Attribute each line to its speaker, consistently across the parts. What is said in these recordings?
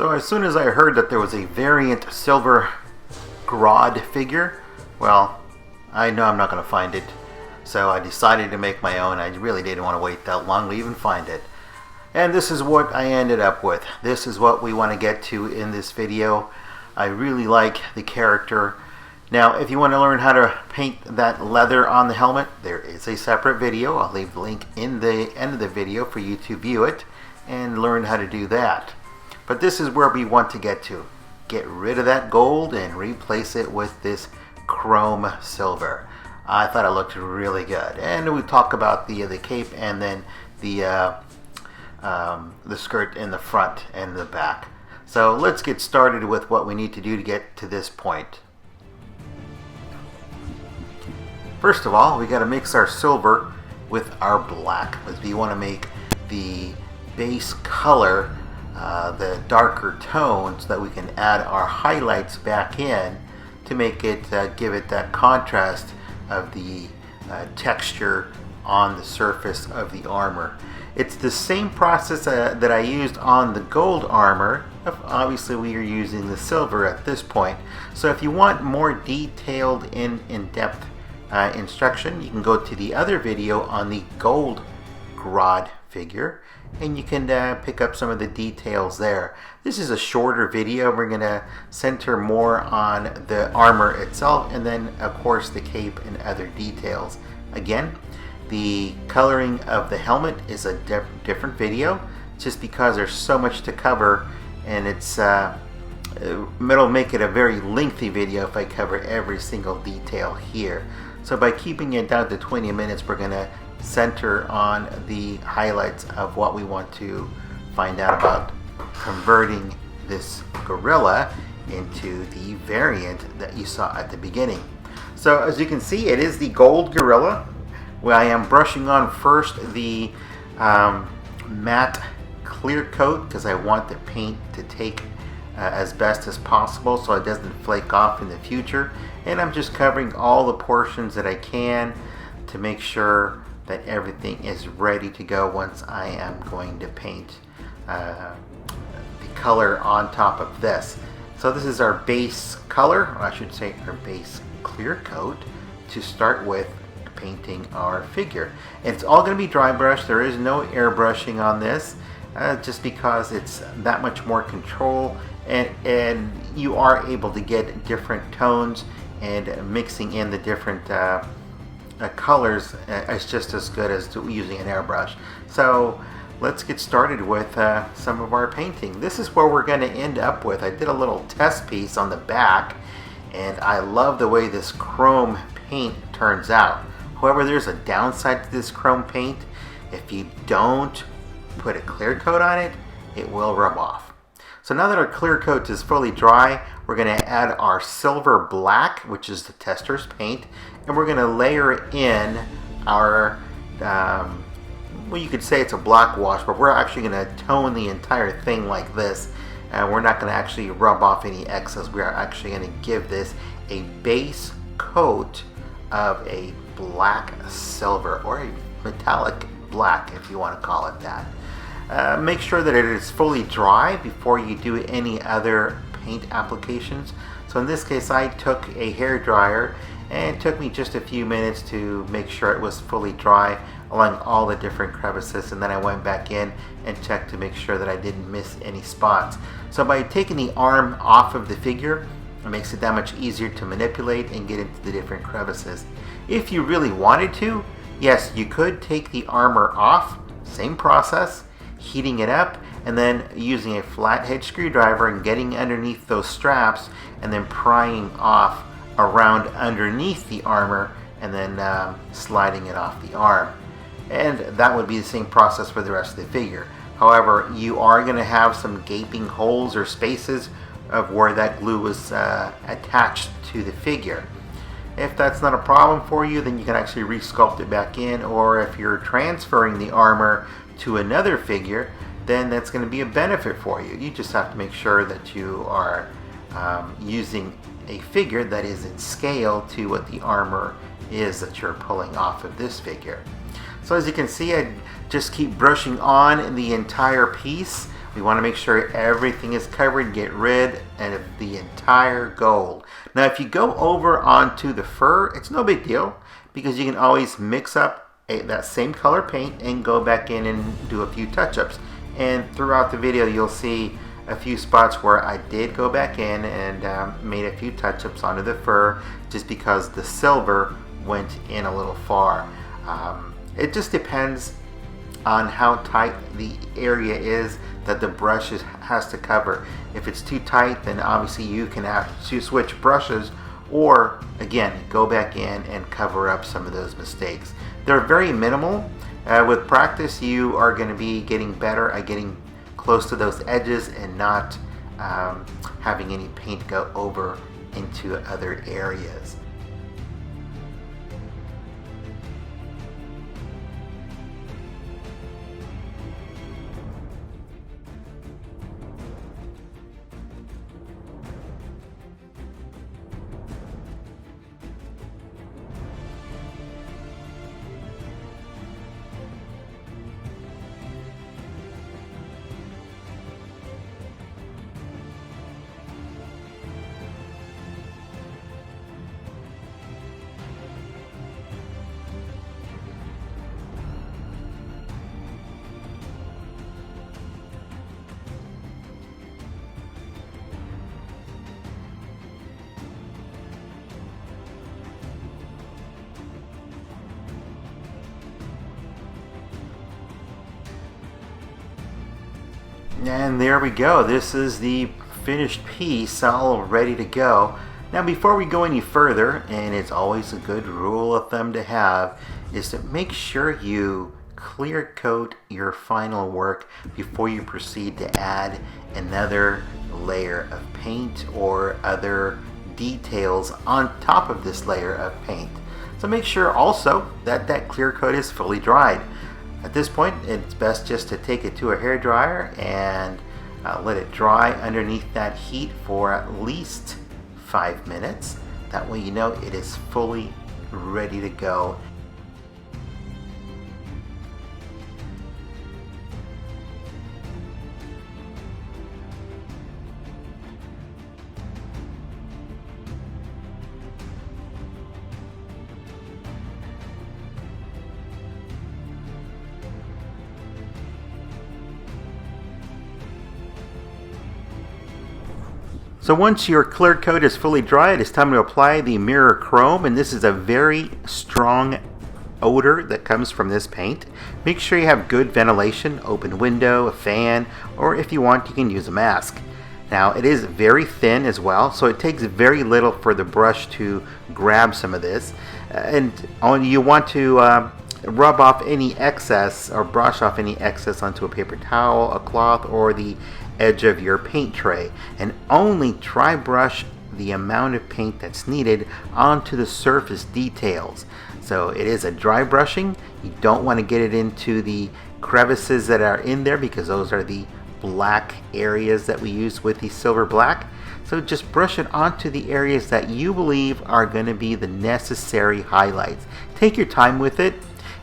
Speaker 1: So as soon as I heard that there was a variant silver Grodd figure, well, I know I'm not going to find it. So I decided to make my own. I really didn't want to wait that long to even find it. And this is what I ended up with. This is what we want to get to in this video. I really like the character. Now, if you want to learn how to paint that leather on the helmet, there is a separate video. I'll leave the link in the end of the video for you to view it and learn how to do that. But this is where we want to get to. Get rid of that gold and replace it with this chrome silver. I thought it looked really good. And we talk about the cape and then the skirt in the front and the back. So let's get started with what we need to do to get to this point. First of all, we got to mix our silver with our black, because we want to make the base color the darker tone so that we can add our highlights back in to make it give it that contrast of the texture on the surface of the armor. It's the same process that I used on the gold armor. Obviously we are using the silver at this point. So if you want more detailed in-depth instruction, you can go to the other video on the gold Grodd figure and you can pick up some of the details there. This is a shorter video. We're going to center more on the armor itself and then of course the cape and other details. Again, the coloring of the helmet is a different video just because there's so much to cover, and it'll make it a very lengthy video if I cover every single detail here. So by keeping it down to 20 minutes, we're going to center on the highlights of what we want to find out about converting this gorilla into the variant that you saw at the beginning. So as you can see, it is the gold gorilla. Well, I am brushing on first the matte clear coat because I want the paint to take as best as possible so it doesn't flake off in the future. And I'm just covering all the portions that I can to make sure that everything is ready to go once I am going to paint the color on top of this. So this is our base color, or I should say our base clear coat to start with painting our figure. It's all going to be dry brush. There is no airbrushing on this just because it's that much more control, and you are able to get different tones, and mixing in the different colors is just as good as using an airbrush. So let's get started with some of our painting. This is where we're going to end up with. I did a little test piece on the back and I love the way this chrome paint turns out. However, there's a downside to this chrome paint. If you don't put a clear coat on it, it will rub off. So now that our clear coat is fully dry, we're going to add our silver black, which is the tester's paint, and we're going to layer in our, well, you could say it's a black wash, but we're actually going to tone the entire thing like this, and we're not going to actually rub off any excess. We are actually going to give this a base coat of a black silver, or a metallic black if you want to call it that. Make sure that it is fully dry before you do any other paint applications. So in this case I took a hair dryer and it took me just a few minutes to make sure it was fully dry along all the different crevices, and then I went back in and checked to make sure that I didn't miss any spots. So by taking the arm off of the figure, it makes it that much easier to manipulate and get into the different crevices. If you really wanted to, yes, you could take the armor off, same process, heating it up, and then using a flathead screwdriver and getting underneath those straps and then prying off around underneath the armor and then sliding it off the arm. And that would be the same process for the rest of the figure. However, you are going to have some gaping holes or spaces of where that glue was attached to the figure. If that's not a problem for you, then you can actually re-sculpt it back in, or if you're transferring the armor to another figure, then that's going to be a benefit for you. You just have to make sure that you are using a figure that is in scale to what the armor is that you're pulling off of this figure. So as you can see, I just keep brushing on the entire piece We want to make sure everything is covered, get rid of the entire gold. Now if you go over onto the fur, it's no big deal because you can always mix up that same color paint and go back in and do a few touch-ups. And throughout the video you'll see a few spots where I did go back in and made a few touch-ups onto the fur just because the silver went in a little far. It just depends on how tight the area is that the brush has to cover. If it's too tight, then obviously you can have to switch brushes, or again go back in and cover up some of those mistakes. They're very minimal. With practice you are going to be getting better at getting close to those edges and not having any paint go over into other areas. And there we go. This is the finished piece, all ready to go. Now before we go any further, and it's always a good rule of thumb to have, is to make sure you clear coat your final work before you proceed to add another layer of paint or other details on top of this layer of paint. So make sure also that that clear coat is fully dried. At this point, it's best just to take it to a hairdryer and let it dry underneath that heat for at least 5 minutes. That way you know it is fully ready to go. So once your clear coat is fully dried, it's time to apply the mirror chrome, and this is a very strong odor that comes from this paint. Make sure you have good ventilation, open window, a fan, or if you want you can use a mask. Now it is very thin as well, so it takes very little for the brush to grab some of this, and you want to rub off any excess or brush off any excess onto a paper towel, a cloth, or the edge of your paint tray, and only dry brush the amount of paint that's needed onto the surface details. So it is a dry brushing. You don't want to get it into the crevices that are in there because those are the black areas that we use with the silver black. So just brush it onto the areas that you believe are going to be the necessary highlights. Take your time with it.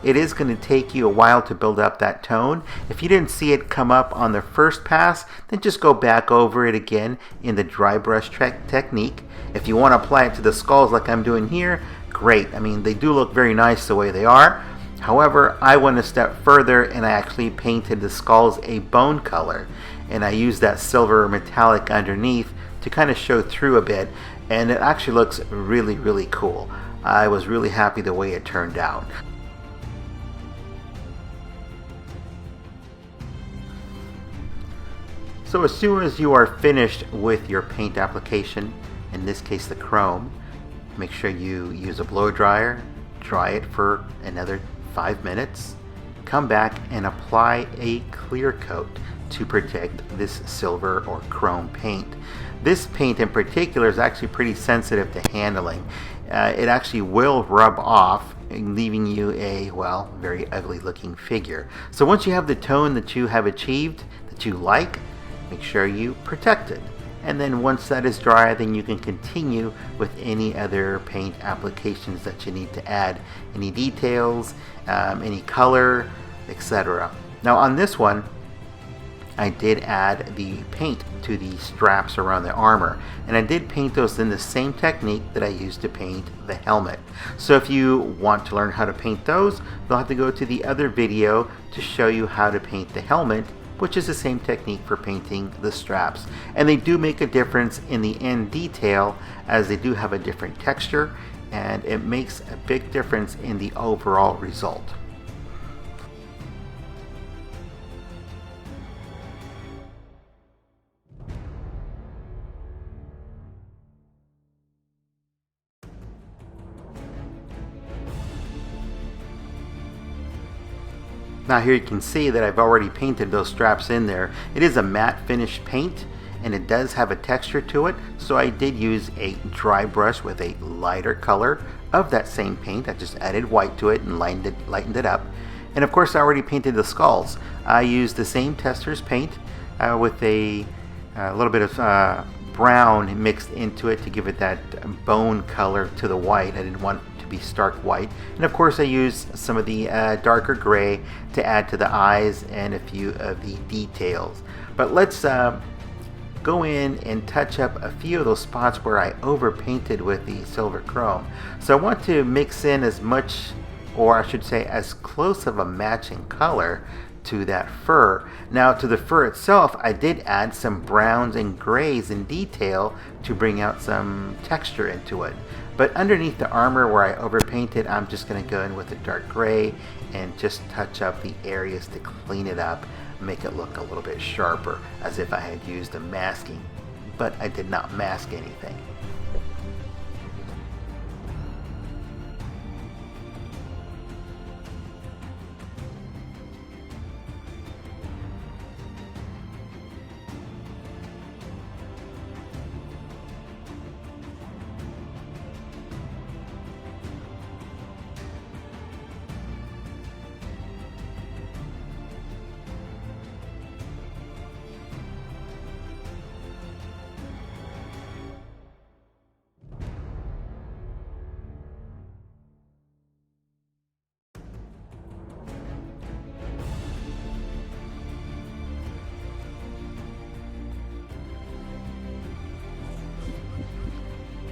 Speaker 1: It is going to take you a while to build up that tone. If you didn't see it come up on the first pass, then just go back over it again in the dry brush technique. If you want to apply it to the skulls like I'm doing here, great. I mean, they do look very nice the way they are. However, I went a step further and I actually painted the skulls a bone color. And I used that silver metallic underneath to kind of show through a bit. And it actually looks really, really cool. I was really happy the way it turned out. So as soon as you are finished with your paint application, in this case the chrome, make sure you use a blow dryer, dry it for another 5 minutes, come back and apply a clear coat to protect this silver or chrome paint. This paint in particular is actually pretty sensitive to handling. It actually will rub off, leaving you a, well, very ugly looking figure. So once you have the tone that you have achieved, that you like, make sure you protect it. And then once that is dry, then you can continue with any other paint applications that you need to add. Any details, any color, etc. Now on this one, I did add the paint to the straps around the armor, and I did paint those in the same technique that I used to paint the helmet. So if you want to learn how to paint those, you'll have to go to the other video to show you how to paint the helmet, which is the same technique for painting the straps. And they do make a difference in the end detail, as they do have a different texture, and it makes a big difference in the overall result. Now here you can see that I've already painted those straps in there. It is a matte finish paint, and it does have a texture to it, so I did use a dry brush with a lighter color of that same paint. I just added white to it and lightened it up. And of course I already painted the skulls. I used the same tester's paint with a little bit of brown mixed into it to give it that bone color to the white. I didn't want to be stark white. And of course I used some of the darker gray to add to the eyes and a few of the details. But let's go in and touch up a few of those spots where I overpainted with the silver chrome. So I want to mix in as much, or I should say as close of a matching color to that fur. Now to the fur itself, I did add some browns and grays in detail to bring out some texture into it. But underneath the armor where I overpainted, I'm just going to go in with a dark gray and just touch up the areas to clean it up, make it look a little bit sharper, as if I had used a masking, but I did not mask anything.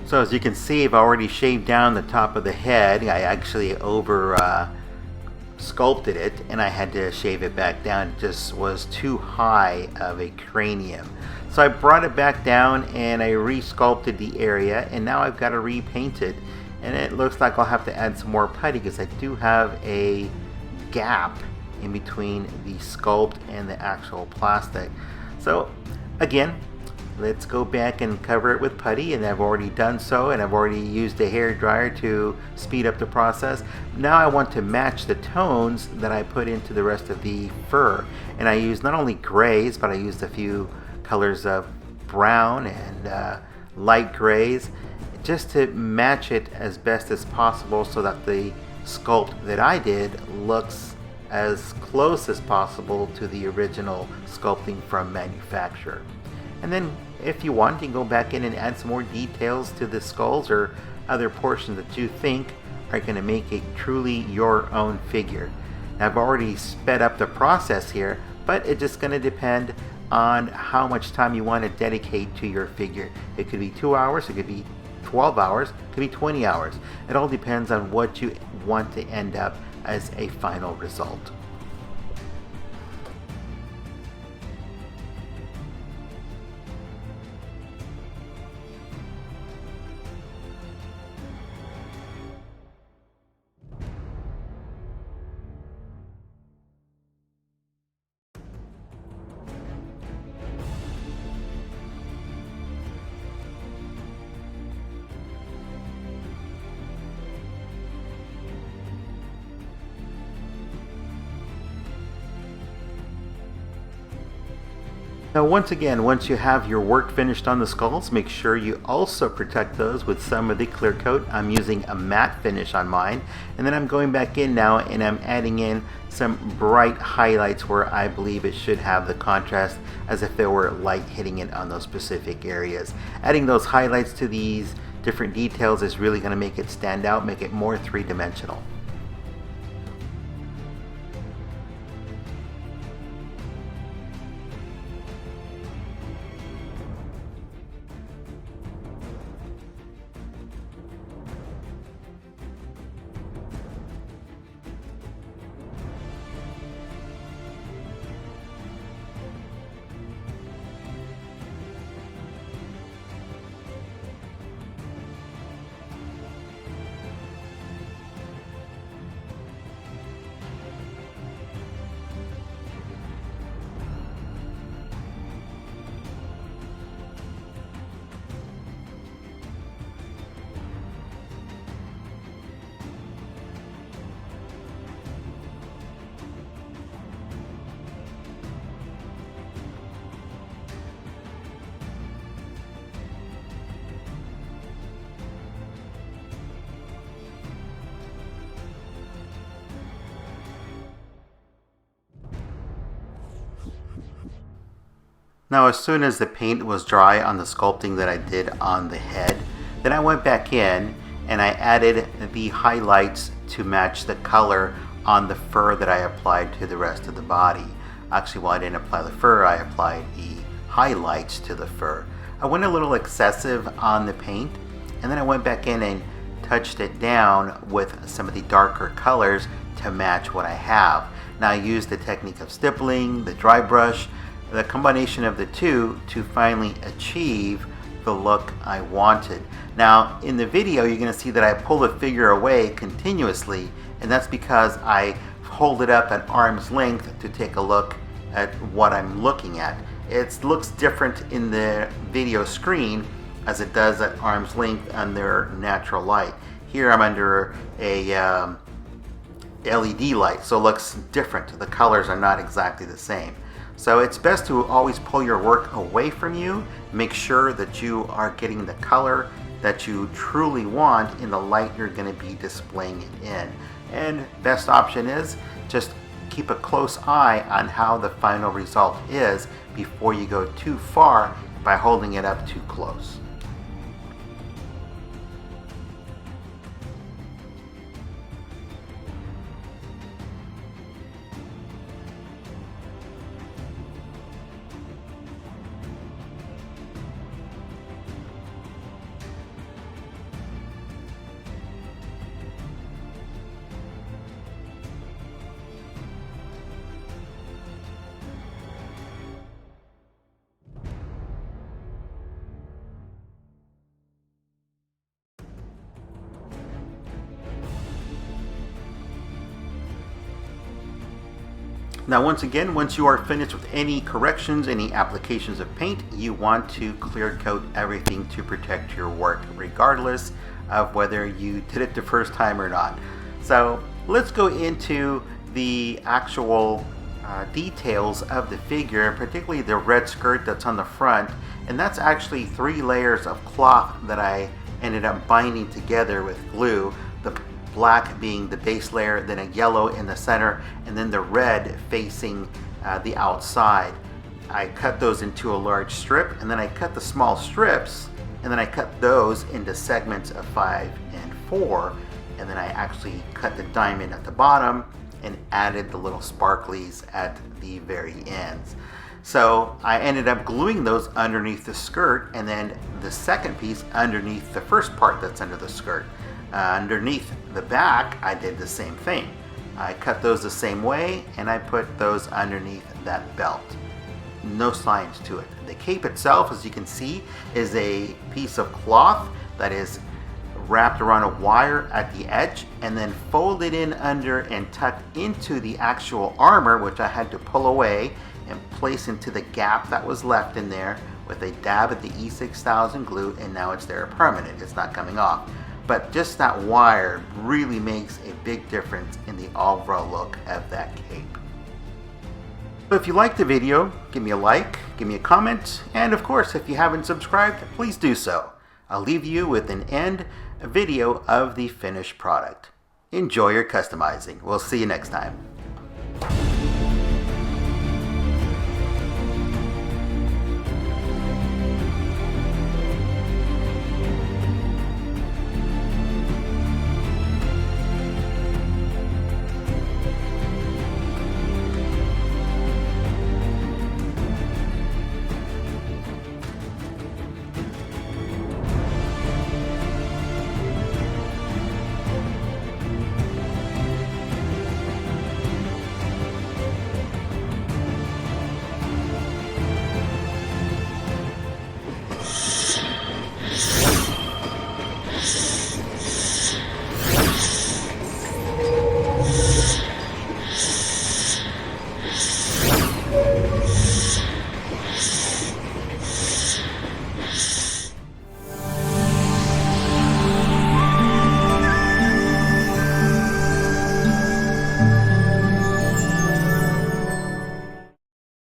Speaker 1: So as you can see, I've already shaved down the top of the head. I actually over sculpted it, and I had to shave it back down. It just was too high of a cranium. So I brought it back down and I re-sculpted the area, and now I've got to repaint it. And it looks like I'll have to add some more putty because I do have a gap in between the sculpt and the actual plastic. So again, let's go back and cover it with putty, and I've already done so, and I've already used a hair dryer to speed up the process. Now I want to match the tones that I put into the rest of the fur, and I used not only grays, but I used a few colors of brown and light grays just to match it as best as possible so that the sculpt that I did looks as close as possible to the original sculpting from manufacturer. And then if you want, you can go back in and add some more details to the skulls or other portions that you think are going to make it truly your own figure. Now, I've already sped up the process here, but it's just going to depend on how much time you want to dedicate to your figure. It could be 2 hours, it could be 12 hours, it could be 20 hours. It all depends on what you want to end up as a final result. Now once again, once you have your work finished on the skulls, make sure you also protect those with some of the clear coat. I'm using a matte finish on mine, and then I'm going back in now and I'm adding in some bright highlights where I believe it should have the contrast as if there were light hitting it on those specific areas. Adding those highlights to these different details is really going to make it stand out, make it more three-dimensional. Now as soon as the paint was dry on the sculpting that I did on the head, then I went back in and I added the highlights to match the color on the fur that I applied to the rest of the body. Actually, while I didn't apply the fur, I applied the highlights to the fur. I went a little excessive on the paint, and then I went back in and touched it down with some of the darker colors to match what I have. Now I used the technique of stippling, the dry brush, the combination of the two to finally achieve the look I wanted. Now in the video you're going to see that I pull the figure away continuously, and that's because I hold it up at arm's length to take a look at what I'm looking at. It looks different in the video screen as it does at arm's length under natural light. Here I'm under a LED light, so it looks different. The colors are not exactly the same. So it's best to always pull your work away from you. Make sure that you are getting the color that you truly want in the light you're going to be displaying it in. And best option is just keep a close eye on how the final result is before you go too far by holding it up too close. Now once you are finished with any corrections, any applications of paint, you want to clear coat everything to protect your work, regardless of whether you did it the first time or not. So let's go into the actual details of the figure, particularly the red skirt that's on the front, and that's actually 3 layers of cloth that I ended up binding together with glue. The black being the base layer, then a yellow in the center, and then the red facing the outside. I cut those into a large strip, and then I cut the small strips, and then I cut those into segments of 5 and 4, and then I actually cut the diamond at the bottom and added the little sparklies at the very ends. So I ended up gluing those underneath the skirt, and then the second piece underneath the first part that's under the skirt. Underneath the back, I did the same thing. I cut those the same way, and I put those underneath that belt. No science to it. The cape itself, as you can see, is a piece of cloth that is wrapped around a wire at the edge and then folded in under and tucked into the actual armor, which I had to pull away and place into the gap that was left in there with a dab of the E6000 glue, and now it's there permanent. It's not coming off. But just that wire really makes a big difference in the overall look of that cape. So if you liked the video, give me a like, give me a comment, and of course, if you haven't subscribed, please do so. I'll leave you with an end video of the finished product. Enjoy your customizing. We'll see you next time.